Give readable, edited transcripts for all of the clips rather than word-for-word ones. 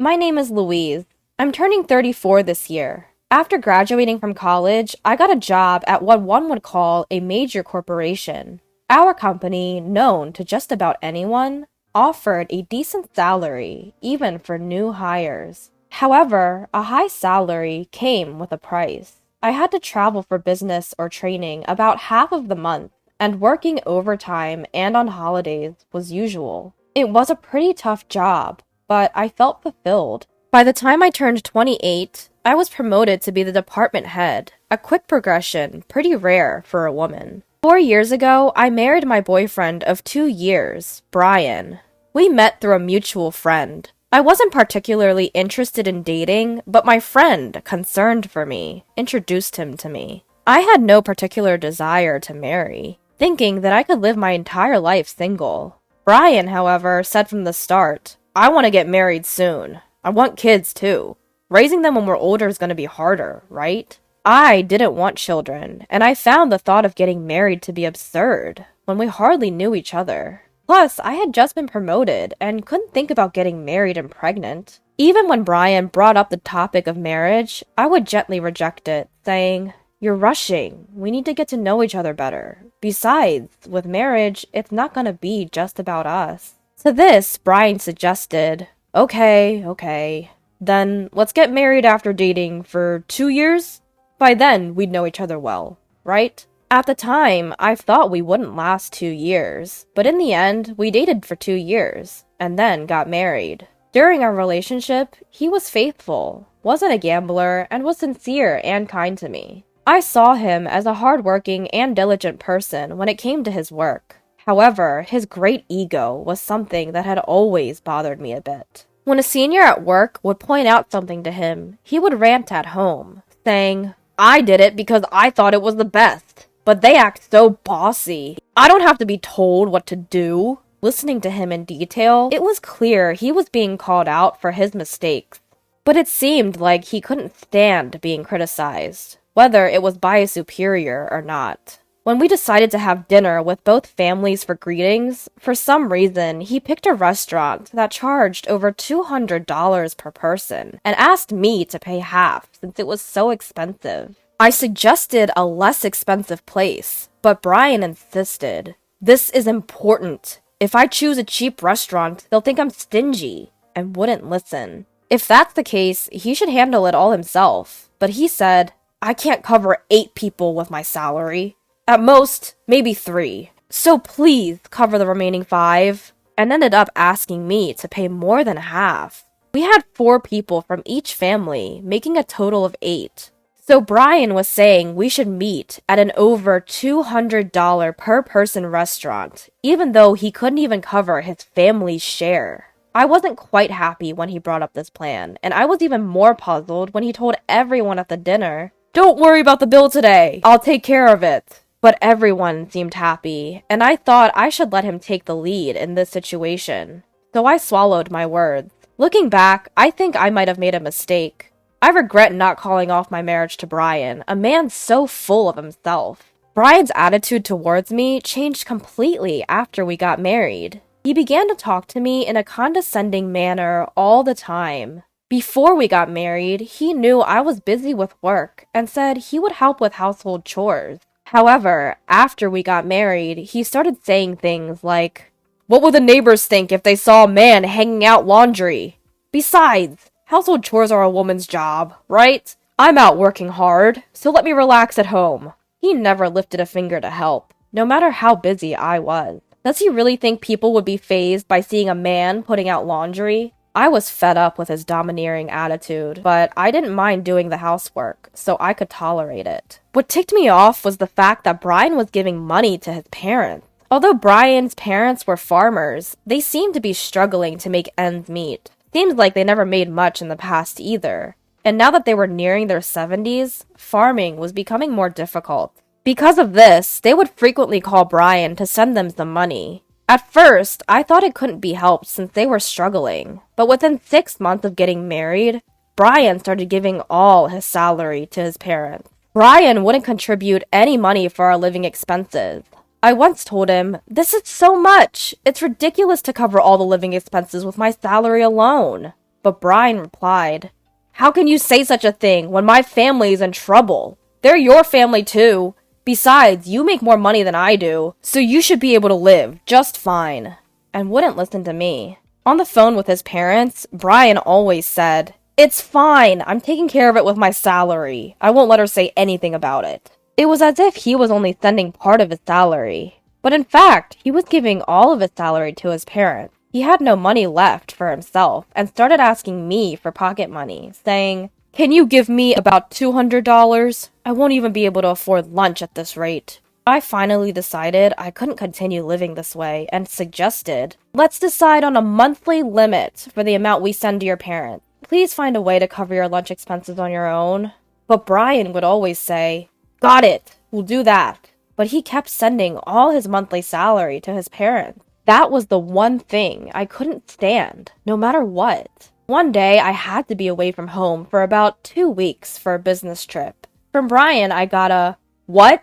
My name is Louise. I'm turning 34 this year. After graduating from college, I got a job at what one would call a major corporation. Our company, known to just about anyone, offered a decent salary, even for new hires. However, a high salary came with a price. I had to travel for business or training about half of the month, and working overtime and on holidays was usual. It was a pretty tough job, but I felt fulfilled. By the time I turned 28, I was promoted to be the department head, a quick progression, pretty rare for a woman. 4 years ago, I married my boyfriend of 2 years, Brian. We met through a mutual friend. I wasn't particularly interested in dating, but my friend, concerned for me, introduced him to me. I had no particular desire to marry, thinking that I could live my entire life single. Brian, however, said from the start, "I want to get married soon. I want kids too. Raising them when we're older is going to be harder, right?" I didn't want children, and I found the thought of getting married to be absurd when we hardly knew each other. Plus, I had just been promoted and couldn't think about getting married and pregnant. Even when Brian brought up the topic of marriage, I would gently reject it, saying, "You're rushing. We need to get to know each other better. Besides, with marriage, it's not going to be just about us." To this, Brian suggested, Okay. Then let's get married after dating for 2 years? By then, we'd know each other well, right? At the time, I thought we wouldn't last 2 years, but in the end, we dated for 2 years, and then got married. During our relationship, he was faithful, wasn't a gambler, and was sincere and kind to me. I saw him as a hardworking and diligent person when it came to his work. However, his great ego was something that had always bothered me a bit. When a senior at work would point out something to him, he would rant at home, saying, "I did it because I thought it was the best. But they act so bossy. I don't have to be told what to do." Listening to him in detail, it was clear he was being called out for his mistakes. But it seemed like he couldn't stand being criticized, whether it was by a superior or not. When we decided to have dinner with both families for greetings, for some reason, he picked a restaurant that charged over $200 per person and asked me to pay half since it was so expensive. I suggested a less expensive place, but Brian insisted. "This is important. If I choose a cheap restaurant, they'll think I'm stingy," and wouldn't listen. If that's the case, he should handle it all himself. But he said, "I can't cover 8 people with my salary. At most, maybe 3. So please cover the remaining 5, and ended up asking me to pay more than half. We had 4 people from each family, making a total of 8. So Brian was saying we should meet at an over $200 per person restaurant, even though he couldn't even cover his family's share. I wasn't quite happy when he brought up this plan, and I was even more puzzled when he told everyone at the dinner, "Don't worry about the bill today, I'll take care of it." But everyone seemed happy, and I thought I should let him take the lead in this situation. So I swallowed my words. Looking back, I think I might have made a mistake. I regret not calling off my marriage to Brian, a man so full of himself. Brian's attitude towards me changed completely after we got married. He began to talk to me in a condescending manner all the time. Before we got married, he knew I was busy with work and said he would help with household chores. However, after we got married, he started saying things like, "What would the neighbors think if they saw a man hanging out laundry? Besides, household chores are a woman's job, right? I'm out working hard, so let me relax at home." He never lifted a finger to help, no matter how busy I was. Does he really think people would be fazed by seeing a man putting out laundry? I was fed up with his domineering attitude, but I didn't mind doing the housework, so I could tolerate it. What ticked me off was the fact that Brian was giving money to his parents. Although Brian's parents were farmers, they seemed to be struggling to make ends meet. Seemed like they never made much in the past either. And now that they were nearing their 70s, farming was becoming more difficult. Because of this, they would frequently call Brian to send them some money. At first, I thought it couldn't be helped since they were struggling, but within 6 months of getting married, Brian started giving all his salary to his parents. Brian wouldn't contribute any money for our living expenses. I once told him, "This is so much! It's ridiculous to cover all the living expenses with my salary alone." But Brian replied, "How can you say such a thing when my family is in trouble? They're your family too. Besides, you make more money than I do, so you should be able to live just fine," and wouldn't listen to me. On the phone with his parents, Brian always said, "It's fine, I'm taking care of it with my salary. I won't let her say anything about it." It was as if he was only sending part of his salary. But in fact, he was giving all of his salary to his parents. He had no money left for himself and started asking me for pocket money, saying, "Can you give me about $200? I won't even be able to afford lunch at this rate." I finally decided I couldn't continue living this way and suggested, "Let's decide on a monthly limit for the amount we send to your parents. Please find a way to cover your lunch expenses on your own." But Brian would always say, "Got it, we'll do that." But he kept sending all his monthly salary to his parents. That was the one thing I couldn't stand, no matter what. One day, I had to be away from home for about 2 weeks for a business trip. From Brian, I got a, "What?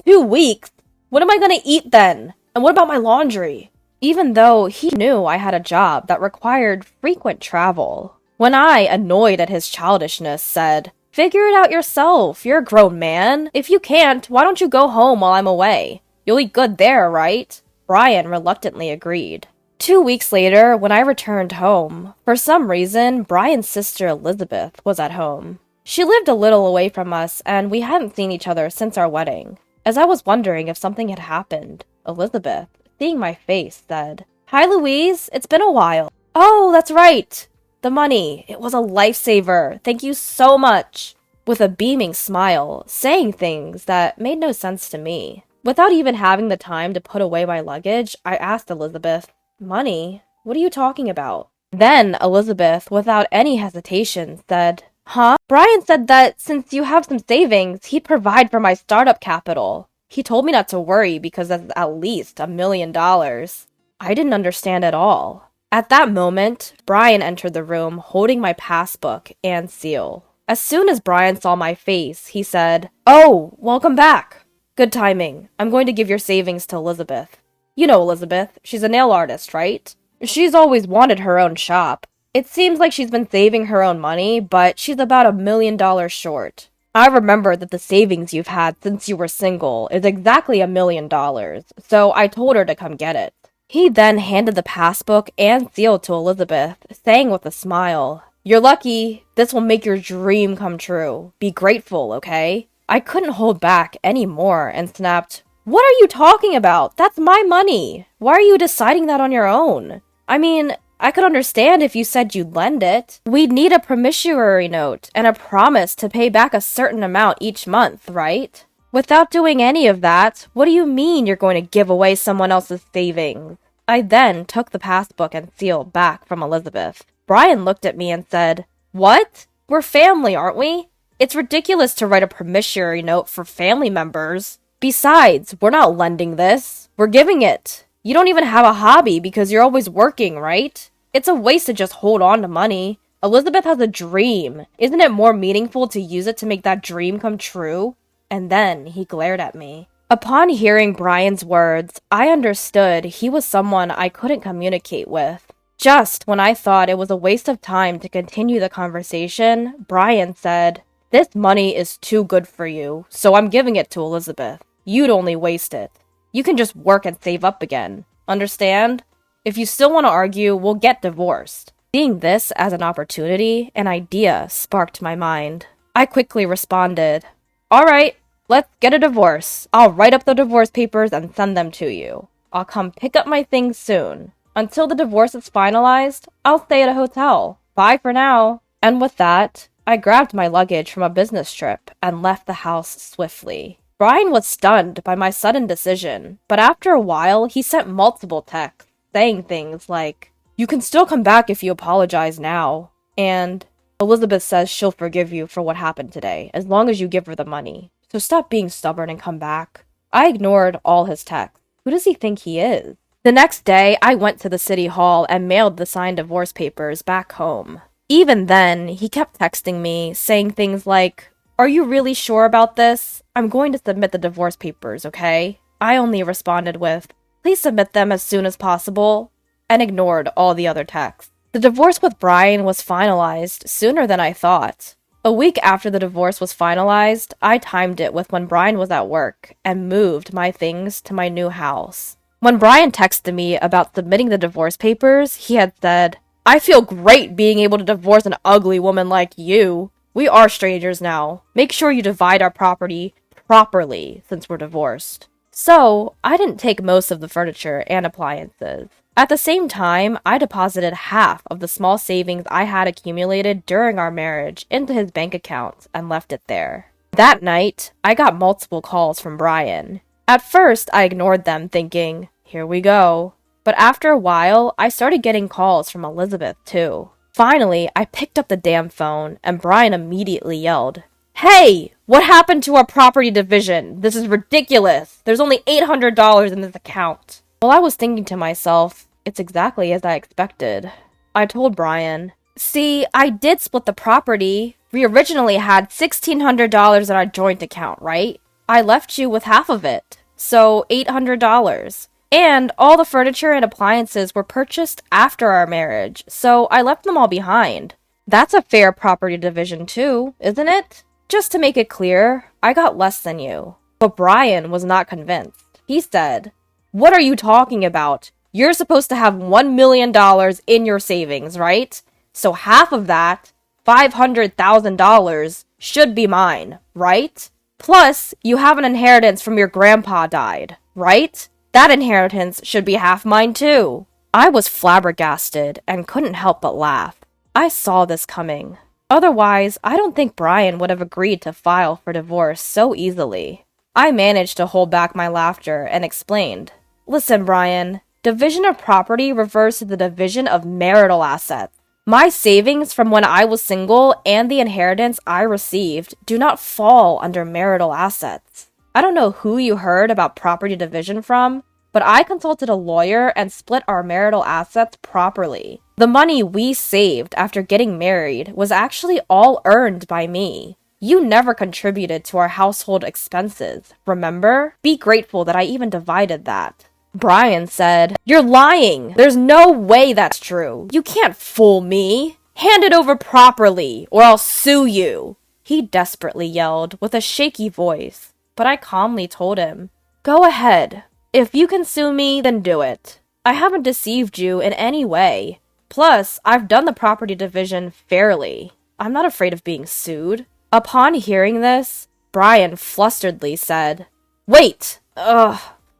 2 weeks? What am I gonna eat then? And what about my laundry?" Even though he knew I had a job that required frequent travel. When I, annoyed at his childishness, said, "Figure it out yourself. You're a grown man. If you can't, why don't you go home while I'm away? You'll eat good there, right?" Brian reluctantly agreed. 2 weeks later, when I returned home, for some reason, Brian's sister Elizabeth was at home. She lived a little away from us, and we hadn't seen each other since our wedding. As I was wondering if something had happened, Elizabeth, seeing my face, said, "Hi, Louise. It's been a while." "Oh, that's right. The money. It was a lifesaver. Thank you so much." With a beaming smile, saying things that made no sense to me. Without even having the time to put away my luggage, I asked Elizabeth, "Money? What are you talking about?" Then Elizabeth, without any hesitation, said, "Huh? Brian said that since you have some savings, he'd provide for my startup capital. He told me not to worry because that's at least $1 million. I didn't understand at all. At that moment, Brian entered the room holding my passbook and SIL. As soon as Brian saw my face, he said, "Oh, welcome back. Good timing. I'm going to give your savings to Elizabeth. You know Elizabeth. She's a nail artist, right? She's always wanted her own shop. It seems like she's been saving her own money, but she's about $1 million short. I remember that the savings you've had since you were single is exactly $1 million, so I told her to come get it." He then handed the passbook and SIL to Elizabeth, saying with a smile, "You're lucky. This will make your dream come true. Be grateful, okay?" I couldn't hold back any more and snapped, "What are you talking about? That's my money. Why are you deciding that on your own? I mean, I could understand if you said you'd lend it. We'd need a promissory note and a promise to pay back a certain amount each month, right? Without doing any of that, what do you mean you're going to give away someone else's savings?" I then took the passbook and SIL back from Elizabeth. Brian looked at me and said, "What? We're family, aren't we? It's ridiculous to write a promissory note for family members. Besides, we're not lending this. We're giving it. You don't even have a hobby because you're always working, right? It's a waste to just hold on to money. Elizabeth has a dream. Isn't it more meaningful to use it to make that dream come true?" And then he glared at me. Upon hearing Brian's words, I understood he was someone I couldn't communicate with. Just when I thought it was a waste of time to continue the conversation, Brian said, "This money is too good for you, so I'm giving it to Elizabeth. You'd only waste it. You can just work and save up again. Understand? If you still want to argue, we'll get divorced." Seeing this as an opportunity, an idea sparked my mind. I quickly responded, "All right, let's get a divorce. I'll write up the divorce papers and send them to you. I'll come pick up my things soon. Until the divorce is finalized, I'll stay at a hotel. Bye for now." And with that, I grabbed my luggage from a business trip and left the house swiftly. Brian was stunned by my sudden decision, but after a while, he sent multiple texts, saying things like, "You can still come back if you apologize now," and "Elizabeth says she'll forgive you for what happened today, as long as you give her the money. So stop being stubborn and come back." I ignored all his texts. Who does he think he is? The next day, I went to the city hall and mailed the signed divorce papers back home. Even then, he kept texting me, saying things like, "Are you really sure about this? I'm going to submit the divorce papers, okay?" I only responded with, "Please submit them as soon as possible," and ignored all the other texts. The divorce with Brian was finalized sooner than I thought. A week after the divorce was finalized, I timed it with when Brian was at work and moved my things to my new house. When Brian texted me about submitting the divorce papers, he had said, "I feel great being able to divorce an ugly woman like you. We are strangers now. Make sure you divide our property properly since we're divorced." So, I didn't take most of the furniture and appliances. At the same time, I deposited half of the small savings I had accumulated during our marriage into his bank account and left it there. That night, I got multiple calls from Brian. At first, I ignored them, thinking, here we go. But after a while, I started getting calls from Elizabeth, too. Finally, I picked up the damn phone, and Brian immediately yelled, "Hey, what happened to our property division? This is ridiculous. There's only $800 in this account." Well, I was thinking to myself, it's exactly as I expected. I told Brian, "See, I did split the property. We originally had $1,600 in our joint account, right? I left you with half of it, so $800. And all the furniture and appliances were purchased after our marriage, so I left them all behind. That's a fair property division too, isn't it?" Just to make it clear, I got less than you. But Brian was not convinced. He said, "What are you talking about? You're supposed to have $1 million in your savings, right? So half of that, $500,000, should be mine, right? Plus, you have an inheritance from your grandpa died, right? That inheritance should be half mine too." I was flabbergasted and couldn't help but laugh. I saw this coming. Otherwise, I don't think Brian would have agreed to file for divorce so easily. I managed to hold back my laughter and explained, "Listen, Brian, division of property refers to the division of marital assets. My savings from when I was single and the inheritance I received do not fall under marital assets. I don't know who you heard about property division from, but I consulted a lawyer and split our marital assets properly. The money we saved after getting married was actually all earned by me. You never contributed to our household expenses, remember? Be grateful that I even divided that." Brian said, "You're lying! There's no way that's true! You can't fool me! Hand it over properly, or I'll sue you!" He desperately yelled with a shaky voice, but I calmly told him, "Go ahead. If you can sue me, then do it. I haven't deceived you in any way. Plus, I've done the property division fairly. I'm not afraid of being sued." Upon hearing this, Brian flusteredly said, "Wait!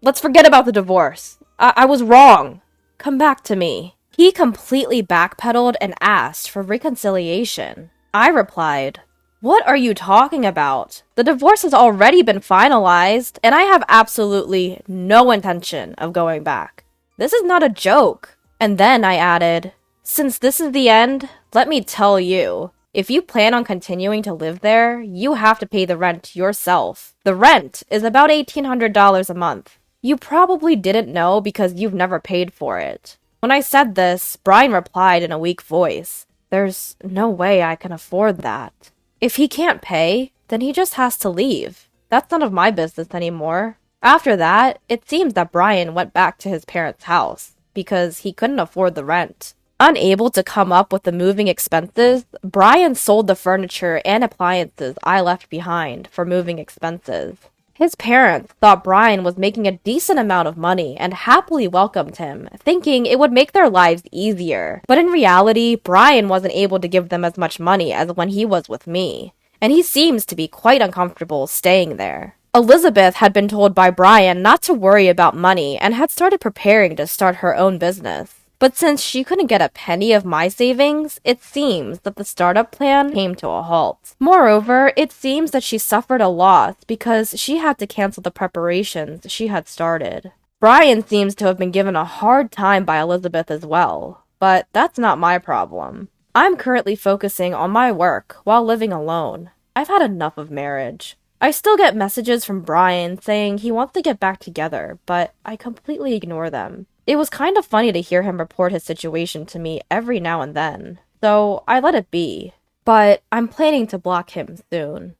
Let's forget about the divorce. I was wrong. Come back to me." He completely backpedaled and asked for reconciliation. I replied, "What are you talking about? The divorce has already been finalized, and I have absolutely no intention of going back. This is not a joke." And then I added, "Since this is the end, let me tell you, if you plan on continuing to live there, you have to pay the rent yourself. The rent is about $1,800 a month. You probably didn't know because you've never paid for it." When I said this, Brian replied in a weak voice, "There's no way I can afford that." If he can't pay, then he just has to leave. That's none of my business anymore. After that, it seems that Brian went back to his parents' house because he couldn't afford the rent. Unable to come up with the moving expenses, Brian sold the furniture and appliances I left behind for moving expenses. His parents thought Brian was making a decent amount of money and happily welcomed him, thinking it would make their lives easier. But in reality, Brian wasn't able to give them as much money as when he was with me, and he seems to be quite uncomfortable staying there. Elizabeth had been told by Brian not to worry about money and had started preparing to start her own business. But since she couldn't get a penny of my savings, it seems that the startup plan came to a halt. Moreover, it seems that she suffered a loss because she had to cancel the preparations she had started. Brian seems to have been given a hard time by Elizabeth as well, but that's not my problem. I'm currently focusing on my work while living alone. I've had enough of marriage. I still get messages from Brian saying he wants to get back together, but I completely ignore them. It was kind of funny to hear him report his situation to me every now and then, so I let it be. But I'm planning to block him soon.